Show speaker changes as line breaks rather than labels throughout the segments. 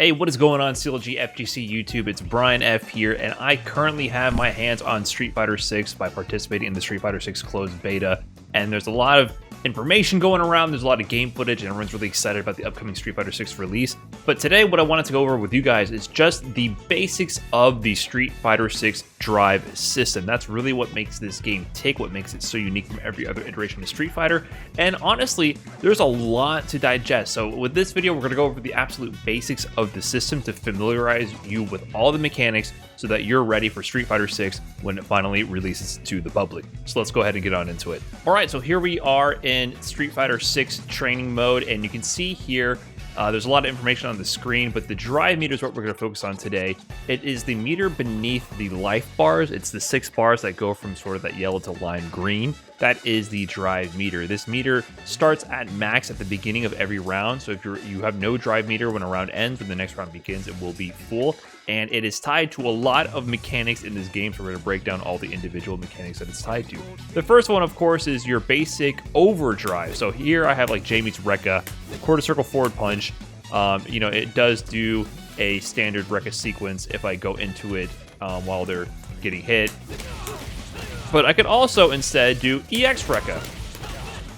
Hey, what is going on, CLG FGC YouTube? It's Brian F here, and I currently have my hands on Street Fighter 6 by participating in the Street Fighter 6 closed beta. And there's a lot of information going around, there's a lot of game footage, and everyone's really excited about the upcoming Street Fighter 6 release. But today, what I wanted to go over with you guys is just the basics of the Street Fighter 6 drive system. That's really what makes this game tick, what makes it so unique from every other iteration of Street Fighter. And honestly, there's a lot to digest. So with this video, we're going to go over the absolute basics of the system to familiarize you with all the mechanics so that you're ready for Street Fighter 6 when it finally releases to the public. So let's go ahead and get on into it. All right, so here we are in Street Fighter 6 training mode, and you can see here there's a lot of information on the screen, but the drive meter is what we're going to focus on today. It is the meter beneath the life bars. It's the 6 bars that go from sort of that yellow to lime green. That is the drive meter. This meter starts at max at the beginning of every round. So if you have no drive meter when a round ends, when the next round begins, it will be full. And it is tied to a lot of mechanics in this game, so we're going to break down all the individual mechanics that it's tied to. The first one, of course, is your basic overdrive. So here I have like Jamie's Rekka, quarter circle forward punch. It does do a standard Rekka sequence if I go into it while they're getting hit. But I could also instead do EX Rekka.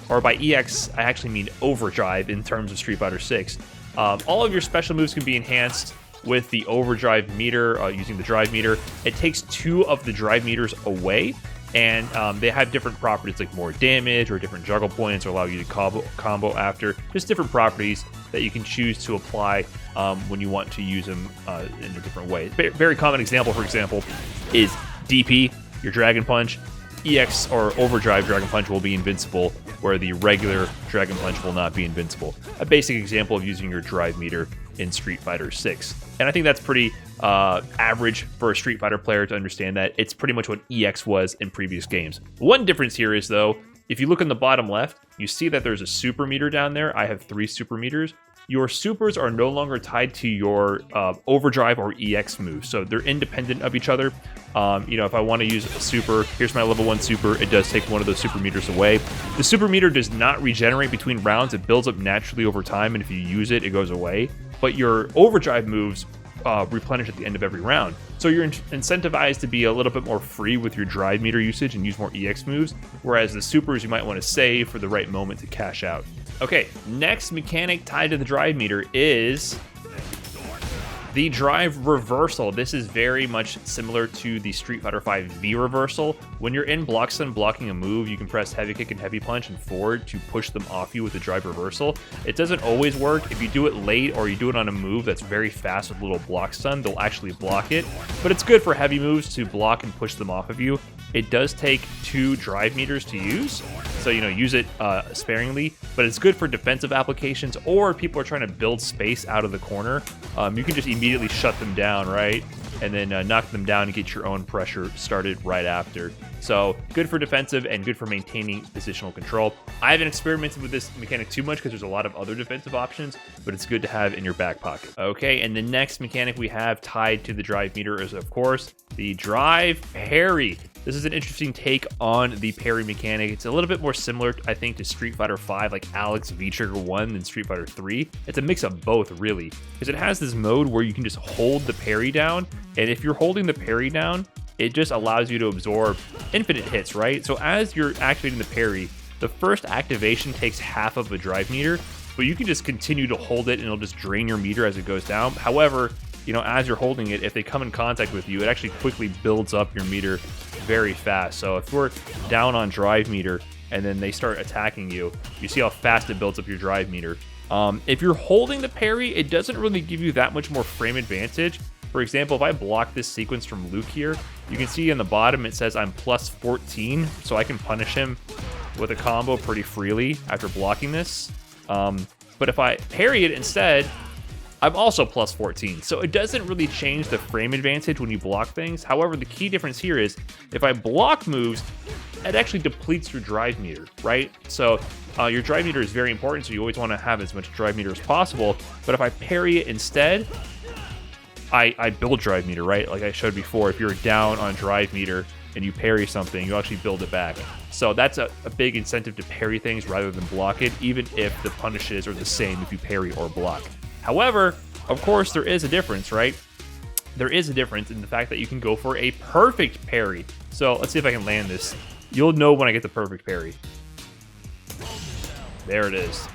Or by EX, I actually mean overdrive in terms of Street Fighter 6. All of your special moves can be enhanced with the overdrive meter, using the drive meter. It takes 2 of the drive meters away, and they have different properties like more damage or different juggle points, or allow you to combo after. Just different properties that you can choose to apply when you want to use them in a different way. Very common example, for example, is DP, your Dragon Punch. EX or Overdrive Dragon Punch will be invincible, where the regular Dragon Punch will not be invincible. A basic example of using your drive meter in Street Fighter 6. And I think that's pretty average for a Street Fighter player to understand that. It's pretty much what EX was in previous games. One difference here is, though, if you look in the bottom left, you see that there's a super meter down there. I have 3 super meters. Your supers are no longer tied to your overdrive or EX moves, so they're independent of each other. If I want to use a super, here's my level 1 super, it does take one of those super meters away. The super meter does not regenerate between rounds, it builds up naturally over time, and if you use it, it goes away. But your overdrive moves replenish at the end of every round. So you're incentivized to be a little bit more free with your drive meter usage and use more EX moves, whereas the supers you might want to save for the right moment to cash out. Okay, next mechanic tied to the drive meter is the drive reversal. This is very much similar to the Street Fighter V V reversal. When you're in block stun blocking a move, you can press heavy kick and heavy punch and forward to push them off you with the drive reversal. It doesn't always work. If you do it late or you do it on a move that's very fast with little block stun, they'll actually block it. But it's good for heavy moves to block and push them off of you. It does take 2 drive meters to use, so use it sparingly, but it's good for defensive applications, or people are trying to build space out of the corner. You can just immediately shut them down, right? And then knock them down and get your own pressure started right after. So good for defensive and good for maintaining positional control. I haven't experimented with this mechanic too much because there's a lot of other defensive options, but it's good to have in your back pocket. Okay, and the next mechanic we have tied to the drive meter is, of course, the drive parry. This is an interesting take on the parry mechanic. It's a little bit more similar, I think, to Street Fighter V, like Alex V-Trigger 1 than Street Fighter 3. It's a mix of both, really, because it has this mode where you can just hold the parry down, and if you're holding the parry down, it just allows you to absorb infinite hits, right? So as you're activating the parry, the first activation takes half of the drive meter, but you can just continue to hold it and it'll just drain your meter as it goes down. However, as you're holding it, if they come in contact with you, it actually quickly builds up your meter very fast. So if we're down on drive meter and then they start attacking you, you see how fast it builds up your drive meter. If you're holding the parry, it doesn't really give you that much more frame advantage. For example, if I block this sequence from Luke here, you can see in the bottom it says I'm plus 14, so I can punish him with a combo pretty freely after blocking this. But if I parry it instead, I'm also plus 14, so it doesn't really change the frame advantage when you block things. However, the key difference here is if I block moves, it actually depletes your drive meter, right? So your drive meter is very important, so you always want to have as much drive meter as possible. But if I parry it instead, I build drive meter, right? Like I showed before, if you're down on drive meter and you parry something, you actually build it back. So that's a big incentive to parry things rather than block it, even if the punishes are the same if you parry or block. However, Of course, there is a difference, right? There is a difference in the fact that you can go for a perfect parry. So let's see if I can land this. You'll know when I get the perfect parry. There it is.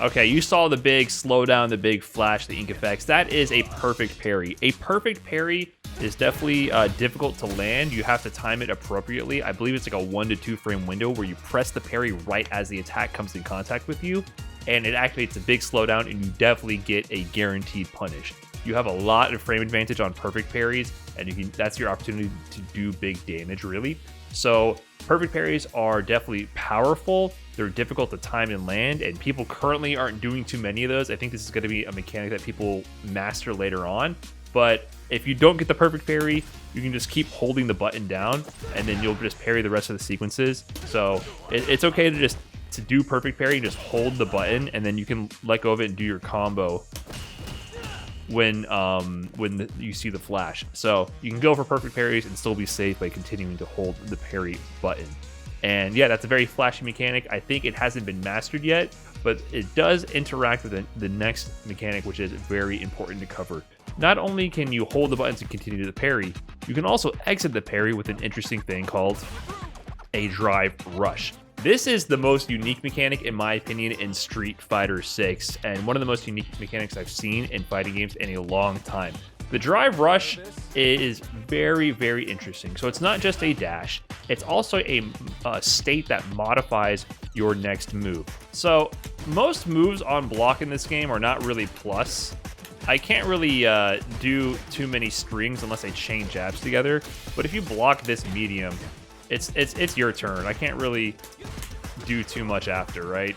Okay, you saw the big slowdown, the big flash, the ink effects. That is a perfect parry. A perfect parry is definitely difficult to land. You have to time it appropriately. I believe it's like a 1 to 2 frame window where you press the parry right as the attack comes in contact with you, and it activates a big slowdown, and you definitely get a guaranteed punish. You have a lot of frame advantage on perfect parries, and that's your opportunity to do big damage, really. So perfect parries are definitely powerful. They're difficult to time and land, and people currently aren't doing too many of those. I think this is going to be a mechanic that people master later on. But if you don't get the perfect parry, you can just keep holding the button down, and then you'll just parry the rest of the sequences. So it's okay to do perfect parry and just hold the button, and then you can let go of it and do your combo when you see the flash. So you can go for perfect parries and still be safe by continuing to hold the parry button. And yeah, that's a very flashy mechanic. I think it hasn't been mastered yet, but it does interact with the next mechanic, which is very important to cover. Not only can you hold the buttons and continue to parry, you can also exit the parry with an interesting thing called a drive rush. This is the most unique mechanic, in my opinion, in Street Fighter 6, and one of the most unique mechanics I've seen in fighting games in a long time. The drive rush is very, very interesting. So it's not just a dash, it's also a state that modifies your next move. So most moves on block in this game are not really plus. I can't really do too many strings unless I chain jabs together, but if you block this medium, it's your turn. I can't really do too much after, right?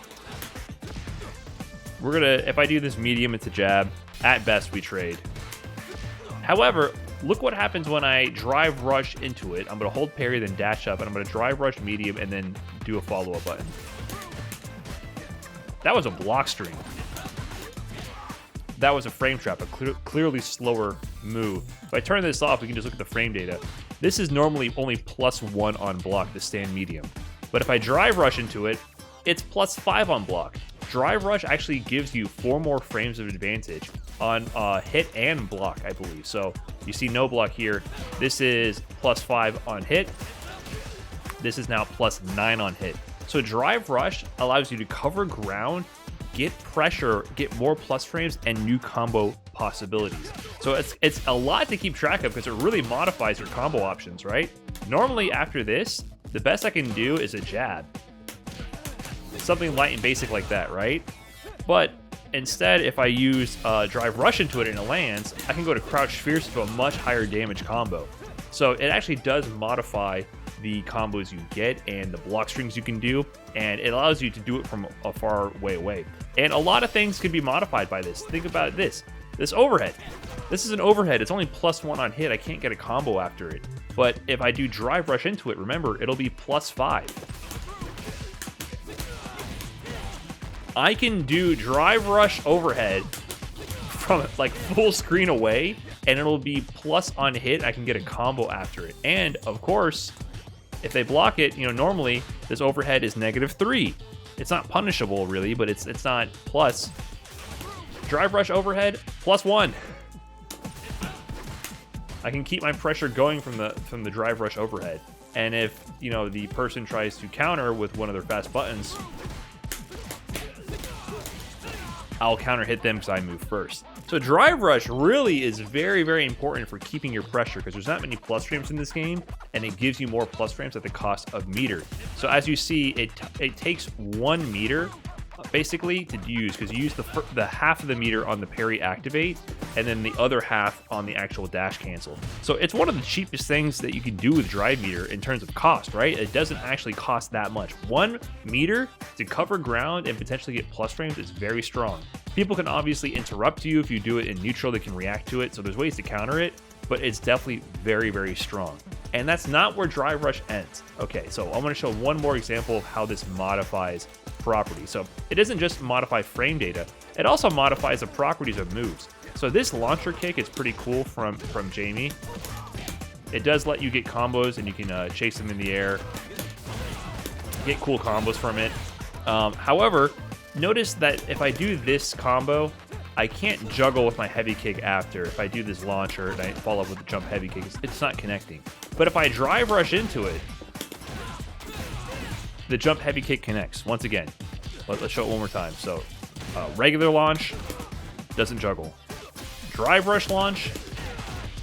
If I do this medium, it's a jab. At best, we trade. However, look what happens when I drive rush into it. I'm going to hold parry, then dash up, and I'm going to drive rush medium, and then do a follow-up button. That was a block string. That was a frame trap, a clearly slower move. If I turn this off, we can just look at the frame data. This is normally only +1 on block to stand medium. But if I drive rush into it, it's +5 on block. Drive rush actually gives you 4 more frames of advantage on hit and block, I believe. So you see no block here. This is +5 on hit. This is now +9 on hit. So drive rush allows you to cover ground, get pressure, get more plus frames, and new combo possibilities. So it's a lot to keep track of because it really modifies your combo options, right? Normally after this, the best I can do is a jab. Something light and basic like that, right? But instead, if I use drive rush into it and it lands, I can go to crouch fierce to a much higher damage combo. So it actually does modify the combos you get and the block strings you can do, and it allows you to do it from a far way away. And a lot of things can be modified by this. Think about this overhead. This is an overhead. It's only +1 on hit. I can't get a combo after it. But if I do drive rush into it, remember, it'll be +5. I can do drive rush overhead from like full screen away, and it'll be plus on hit. I can get a combo after it. And of course, if they block it, normally this overhead is -3. It's not punishable really, but it's not plus. Drive rush overhead +1. I can keep my pressure going from the drive rush overhead. And if the person tries to counter with one of their fast buttons, I'll counter hit them because I move first. So drive rush really is very, very important for keeping your pressure because there's not many plus frames in this game, and it gives you more plus frames at the cost of meter. So as you see, it takes 1 meter basically to use, because you use the half of the meter on the parry activate and then the other half on the actual dash cancel. So it's one of the cheapest things that you can do with drive meter in terms of cost, right? It doesn't actually cost that much. 1 meter to cover ground and potentially get plus frames is very strong. People can obviously interrupt you. If you do it in neutral, they can react to it. So there's ways to counter it, but it's definitely very, very strong. And that's not where drive rush ends. Okay, so I'm going to show one more example of how this modifies properties. So it doesn't just modify frame data, it also modifies the properties of moves. So this launcher kick is pretty cool from Jamie. It does let you get combos, and you can chase them in the air, get cool combos from it. However, notice that if I do this combo, I can't juggle with my heavy kick after. If I do this launcher and I follow up with the jump heavy kick, it's not connecting. But if I drive rush into it, the jump heavy kick connects. Once again, let's show it one more time. So regular launch, doesn't juggle. Drive rush launch,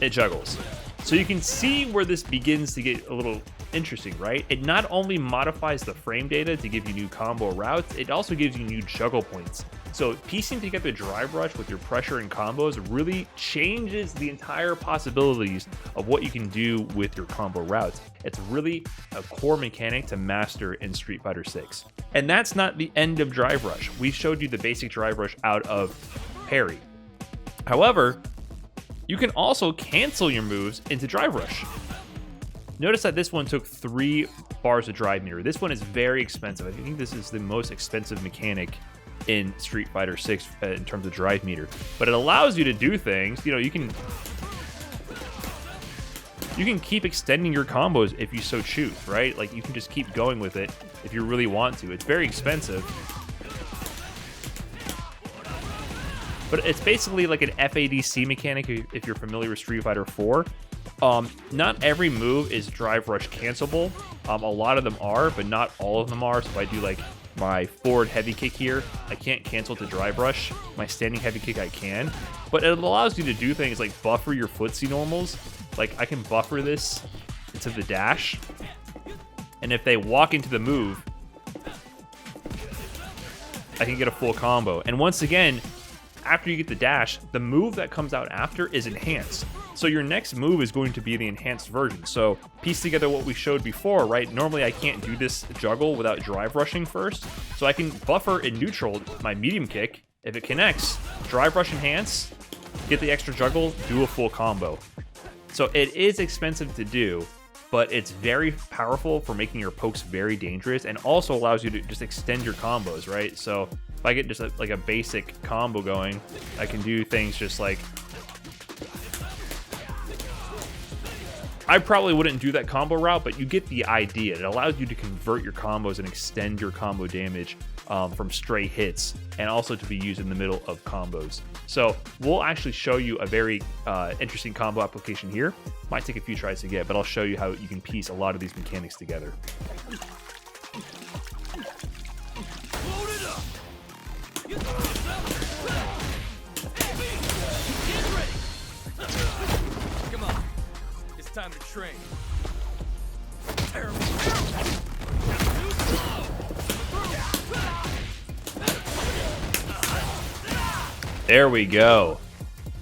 it juggles. So you can see where this begins to get a little interesting, right? It not only modifies the frame data to give you new combo routes, it also gives you new juggle points. So piecing together drive rush with your pressure and combos really changes the entire possibilities of what you can do with your combo routes. It's really a core mechanic to master in Street Fighter 6. And that's not the end of drive rush. We showed you the basic drive rush out of parry. However, you can also cancel your moves into drive rush. Notice that this one took 3 bars of drive meter. This one is very expensive. I think this is the most expensive mechanic in Street Fighter 6 in terms of drive meter. But it allows you to do things. You know, you can keep extending your combos if you so choose, right? Like, you can just keep going with it if you really want to. It's very expensive. But it's basically like an FADC mechanic if you're familiar with Street Fighter 4. Not every move is drive rush cancelable. A lot of them are, but not all of them are. So if I do like my forward heavy kick here, I can't cancel to drive rush. My standing heavy kick I can. But it allows you to do things like buffer your footsie normals. Like, I can buffer this into the dash. And if they walk into the move, I can get a full combo. And once again, after you get the dash, the move that comes out after is enhanced. So your next move is going to be the enhanced version. So piece together what we showed before, right? Normally I can't do this juggle without drive rushing first. So I can buffer in neutral my medium kick. If it connects, drive rush enhance, get the extra juggle, do a full combo. So it is expensive to do, but it's very powerful for making your pokes very dangerous, and also allows you to just extend your combos, right? So if I get just like a basic combo going, I can do things just like... I probably wouldn't do that combo route, but you get the idea. It allows you to convert your combos and extend your combo damage from stray hits, and also to be used in the middle of combos. So we'll actually show you a very interesting combo application here. Might take a few tries to get, but I'll show you how you can piece a lot of these mechanics together.
Come on, it's time to train.
There we go.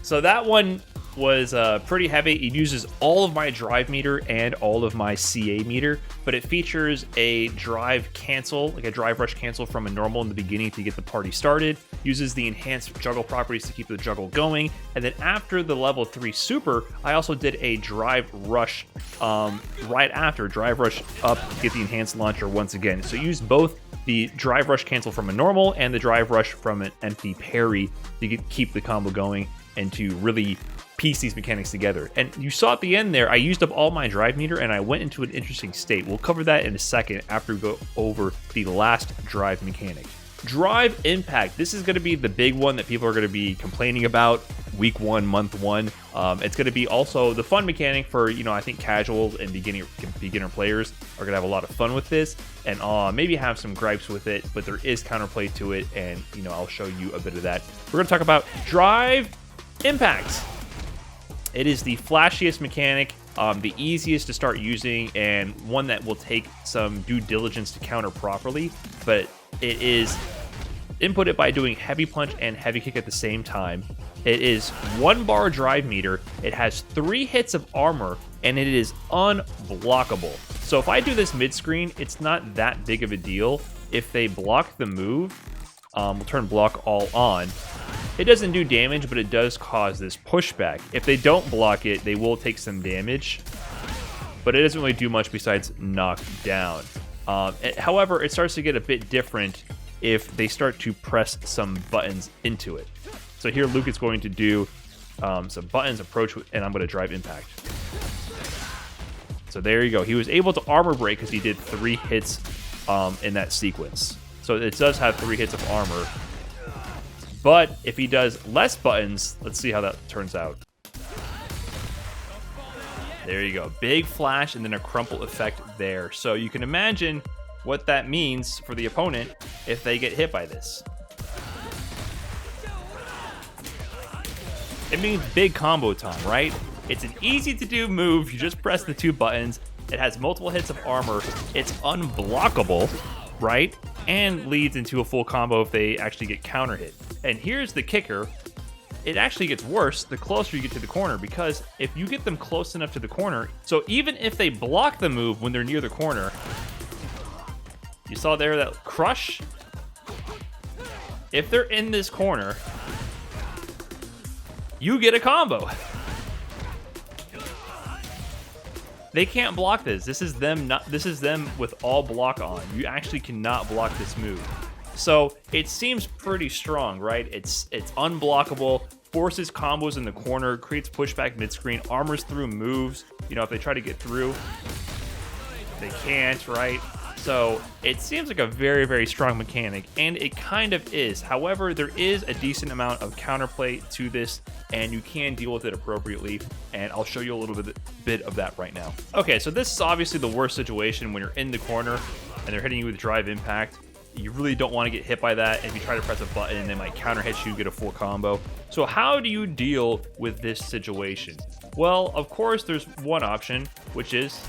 So that one was pretty heavy. It uses all of my drive meter and all of my CA meter, but it features a drive cancel, like a drive rush cancel from a normal in the beginning to get the party started, uses the enhanced juggle properties to keep the juggle going, and then after the level 3 super, I also did a drive rush right after, drive rush up, get the enhanced launcher once again. So use both the drive rush cancel from a normal and the drive rush from an empty parry to keep the combo going and to really piece these mechanics together. And you saw at the end there, I used up all my drive meter and I went into an interesting state. We'll cover that in a second after we go over the last drive mechanic. Drive impact. This is going to be the big one that people are going to be complaining about week 1, month 1. It's going to be also the fun mechanic for, you know, I think casual and beginner players are going to have a lot of fun with this, and maybe have some gripes with it, but there is counterplay to it, and, you know, I'll show you a bit of that. We're going to talk about drive impact. It is the flashiest mechanic, the easiest to start using, and one that will take some due diligence to counter properly, but it is inputted by doing heavy punch and heavy kick at the same time. It is 1 bar drive meter, it has 3 hits of armor, and it is unblockable. So if I do this mid-screen, it's not that big of a deal. If they block the move, we'll turn block all on. It doesn't do damage, but it does cause this pushback. If they don't block it, they will take some damage, but it doesn't really do much besides knock down. However, it starts to get a bit different if they start to press some buttons into it. So here Luke is going to do some buttons, approach, and I'm going to drive impact. So there you go. He was able to armor break because he did 3 hits in that sequence. So it does have 3 hits of armor. But if he does less buttons, let's see how that turns out. There you go. Big flash and then a crumple effect there. So you can imagine what that means for the opponent if they get hit by this. It means big combo time, right? It's an easy to do move. You just press the 2 buttons. It has multiple hits of armor. It's unblockable, right? And leads into a full combo if they actually get counter hit. And here's the kicker. It actually gets worse the closer you get to the corner, because if you get them close enough to the corner, so even if they block the move when they're near the corner, you saw there that crush? If they're in this corner, you get a combo. They can't block this. This is them with all block on. You actually cannot block this move. So it seems pretty strong, right? It's unblockable, forces combos in the corner, creates pushback mid-screen, armors through moves. You know, if they try to get through, they can't, right? So it seems like a very, very strong mechanic, and it kind of is. However, there is a decent amount of counterplay to this, and you can deal with it appropriately, and I'll show you a little bit of that right now. Okay, so this is obviously the worst situation when you're in the corner and they're hitting you with drive impact. You really don't want to get hit by that. If you try to press a button, they might counter hit you, get a full combo. So how do you deal with this situation? Well, of course, there's one option, which is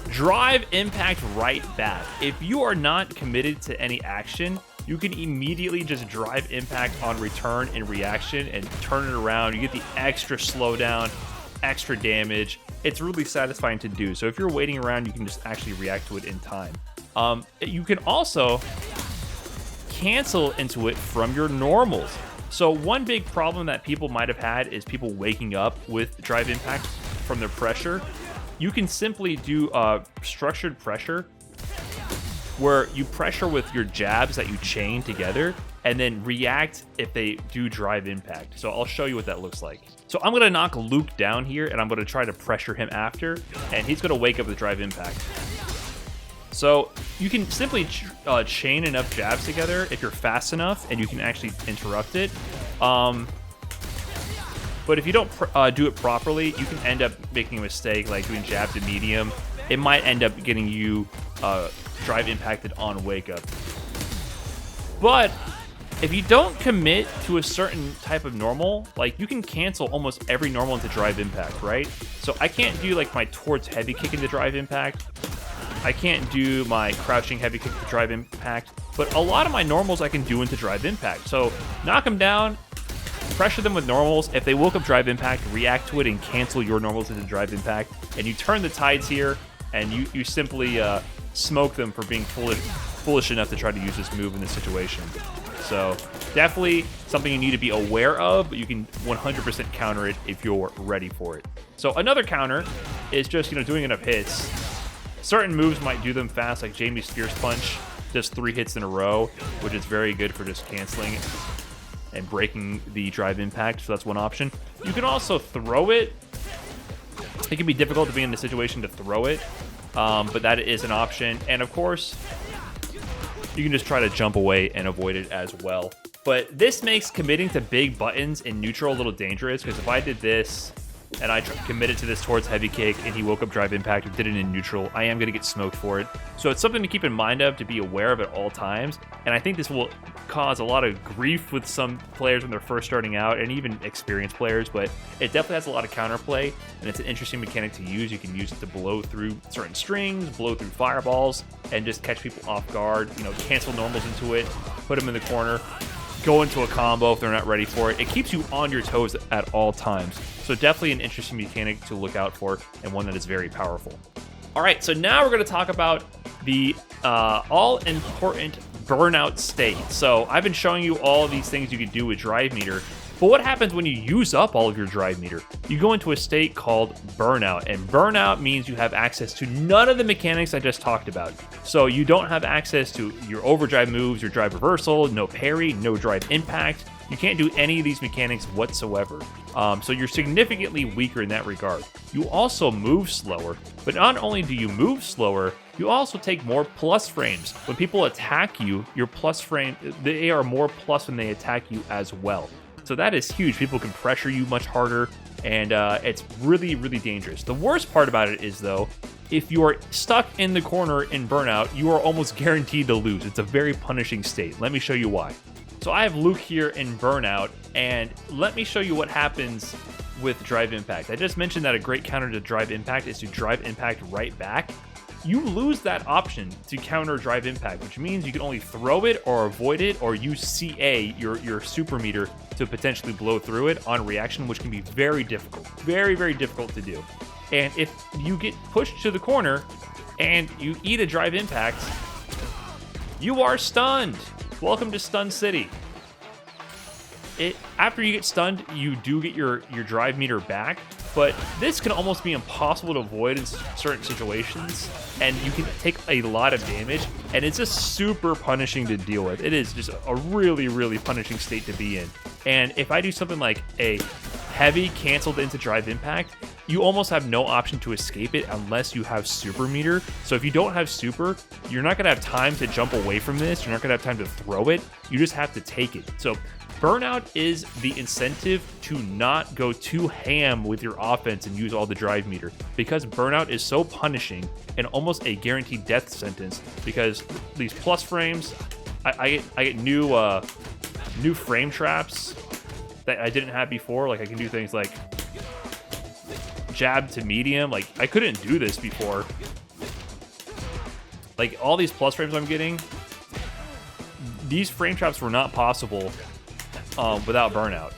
drive impact right back. If you are not committed to any action, you can immediately just drive impact on return and reaction and turn it around. You get the extra slowdown, extra damage. It's really satisfying to do. So if you're waiting around, you can just actually react to it in time. You can also cancel into it from your normals. So one big problem that people might have had is people waking up with drive impact from their pressure. You can simply do structured pressure, where you pressure with your jabs that you chain together and then react if they do drive impact. So I'll show you what that looks like. So I'm gonna knock Luke down here and I'm gonna try to pressure him after, and he's gonna wake up with drive impact. So you can simply chain enough jabs together if you're fast enough, and you can actually interrupt it. But if you don't do it properly, you can end up making a mistake, like doing jab to medium. It might end up getting you drive impacted on wake up. But if you don't commit to a certain type of normal, like you can cancel almost every normal into drive impact, right? So I can't do like my towards heavy kick into drive impact. I can't do my crouching heavy kick to drive impact, but a lot of my normals I can do into drive impact. So knock them down, pressure them with normals. If they woke up drive impact, react to it and cancel your normals into drive impact, and you turn the tides here, and you simply smoke them for being foolish enough to try to use this move in this situation. So definitely something you need to be aware of, but you can 100% counter it if you're ready for it. So another counter is just, doing enough hits. Certain moves might do them fast, like Jamie's Fierce Punch, just 3 hits in a row, which is very good for just canceling and breaking the drive impact, so that's one option. You can also throw it. It can be difficult to be in the situation to throw it, but that is an option. And of course, you can just try to jump away and avoid it as well. But this makes committing to big buttons in neutral a little dangerous, because if I did this and I committed to this towards heavy kick and he woke up drive impact or did it in neutral, I am going to get smoked for it. So it's something to keep in mind of, to be aware of at all times. And I think this will cause a lot of grief with some players when they're first starting out, and even experienced players, but it definitely has a lot of counterplay, and it's an interesting mechanic to use. You can use it to blow through certain strings, blow through fireballs, and just catch people off guard, cancel normals into it, put them in the corner, go into a combo if they're not ready for it. It keeps you on your toes at all times. So definitely an interesting mechanic to look out for, and one that is very powerful. All right, so now we're going to talk about the all-important burnout state. So I've been showing you all of these things you can do with drive meter, but what happens when you use up all of your drive meter? You go into a state called burnout, and burnout means you have access to none of the mechanics I just talked about. So you don't have access to your overdrive moves, your drive reversal, no parry, no drive impact. You can't do any of these mechanics whatsoever. So you're significantly weaker in that regard. You also move slower, but not only do you move slower, you also take more plus frames. When people attack you, your plus frame, they are more plus when they attack you as well. So that is huge. People can pressure you much harder, and it's really, really dangerous. The worst part about it is, though, if you are stuck in the corner in Burnout, you are almost guaranteed to lose. It's a very punishing state. Let me show you why. So I have Luke here in Burnout, and let me show you what happens with Drive Impact. I just mentioned that a great counter to Drive Impact is to Drive Impact right back. You lose that option to counter Drive Impact, which means you can only throw it or avoid it or use CA, your super meter, to potentially blow through it on reaction, which can be very difficult. Very, very difficult to do. And if you get pushed to the corner and you eat a Drive Impact, you are stunned. Welcome to Stun City. After you get stunned, you do get your drive meter back, but this can almost be impossible to avoid in certain situations, and you can take a lot of damage, and it's just super punishing to deal with. It is just a really, really punishing state to be in. And if I do something like a heavy canceled into Drive Impact, you almost have no option to escape it unless you have super meter. So if you don't have super, you're not gonna have time to jump away from this. You're not gonna have time to throw it. You just have to take it. So Burnout is the incentive to not go too ham with your offense and use all the drive meter, because Burnout is so punishing and almost a guaranteed death sentence, because these plus frames, I get new frame traps that I didn't have before. Like I can do things like jab to medium. Like I couldn't do this before. Like all these plus frames I'm getting, these frame traps were not possible without Burnout.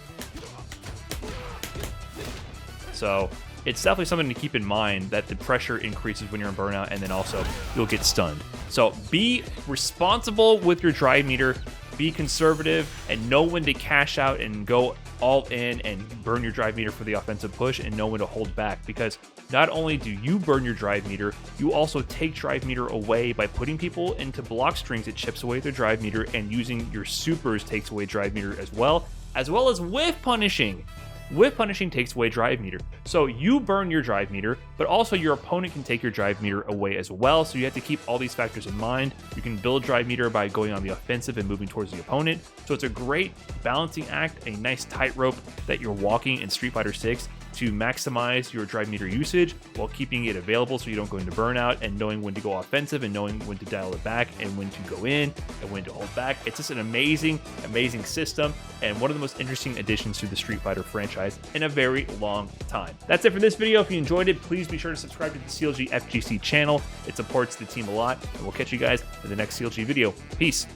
So it's definitely something to keep in mind, that the pressure increases when you're in Burnout, and then also you'll get stunned. So be responsible with your drive meter, be conservative, and know when to cash out and go all in and burn your drive meter for the offensive push, and know when to hold back, because not only do you burn your drive meter, you also take drive meter away by putting people into block strings. It chips away their drive meter, and using your supers takes away drive meter as well as whiff punishing. Whiff punishing takes away drive meter. So you burn your drive meter, but also your opponent can take your drive meter away as well. So you have to keep all these factors in mind. You can build drive meter by going on the offensive and moving towards the opponent. So it's a great balancing act, a nice tightrope that you're walking in Street Fighter 6 to maximize your drive meter usage while keeping it available so you don't go into Burnout, and knowing when to go offensive and knowing when to dial it back and when to go in and when to hold back. It's just an amazing, amazing system, and one of the most interesting additions to the Street Fighter franchise in a very long time. That's it for this video. If you enjoyed it, please be sure to subscribe to the CLG FGC channel. It supports the team a lot, and we'll catch you guys in the next CLG video. Peace.